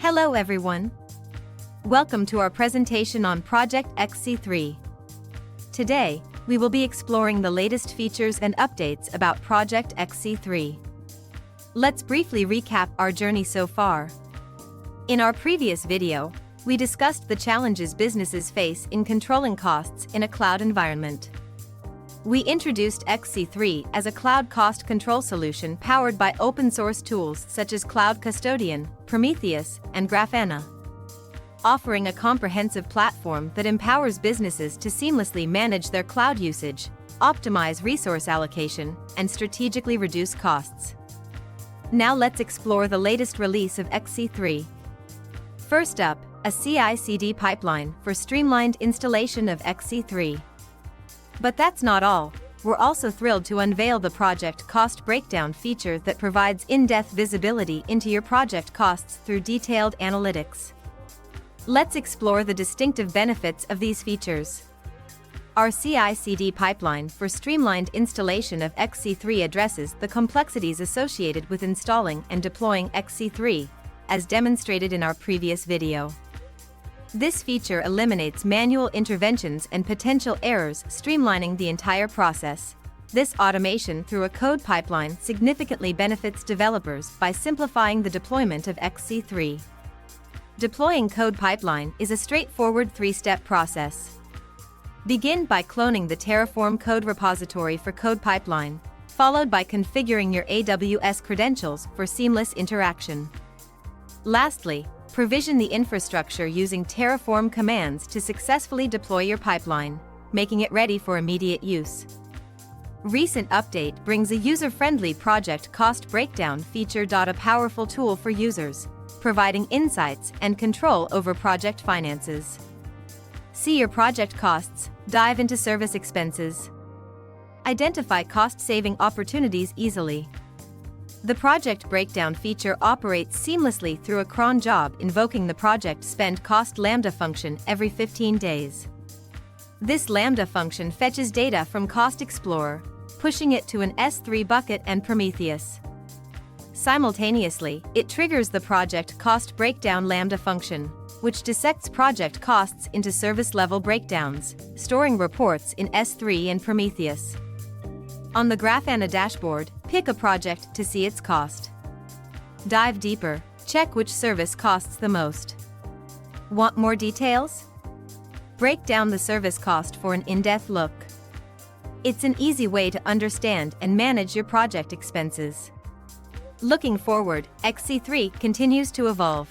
Hello everyone. Welcome to our presentation on Project XC3. Today, we will be exploring the latest features and updates about Project XC3. Let's briefly recap our journey so far. In our previous video, we discussed the challenges businesses face in controlling costs in a cloud environment. We introduced XC3 as a cloud cost control solution powered by open-source tools such as Cloud Custodian, Prometheus, and Grafana, offering a comprehensive platform that empowers businesses to seamlessly manage their cloud usage, optimize resource allocation, and strategically reduce costs. Now let's explore the latest release of XC3. First up, a CI/CD pipeline for streamlined installation of XC3. But that's not all. We're also thrilled to unveil the project cost breakdown feature that provides in-depth visibility into your project costs through detailed analytics. Let's explore the distinctive benefits of these features. Our CI/CD pipeline for streamlined installation of XC3 addresses the complexities associated with installing and deploying XC3, as demonstrated in our previous video. This feature eliminates manual interventions and potential errors, streamlining the entire process. This automation through a code pipeline significantly benefits developers by simplifying the deployment of XC3. Deploying CodePipeline is a straightforward three-step process. Begin by cloning the Terraform code repository for CodePipeline, followed by configuring your AWS credentials for seamless interaction. Lastly, provision the infrastructure using Terraform commands to successfully deploy your pipeline, making it ready for immediate use. Recent update brings a user-friendly project cost breakdown feature. A powerful tool for users, providing insights and control over project finances. See your project costs, dive into service expenses. Identify cost-saving opportunities easily. The project breakdown feature operates seamlessly through a cron job, invoking the project spend cost lambda function every 15 days. This lambda function fetches data from Cost Explorer, pushing it to an S3 bucket and Prometheus. Simultaneously, it triggers the project cost breakdown lambda function, which dissects project costs into service-level breakdowns, storing reports in S3 and Prometheus. On the Grafana dashboard, pick a project to see its cost. Dive deeper, check which service costs the most. Want more details? Break down the service cost for an in-depth look. It's an easy way to understand and manage your project expenses. Looking forward, XC3 continues to evolve.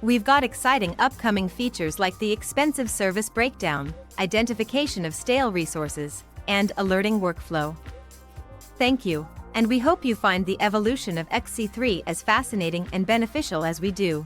We've got exciting upcoming features like the expensive service breakdown, identification of stale resources, and alerting workflow. Thank you, and we hope you find the evolution of XC3 as fascinating and beneficial as we do.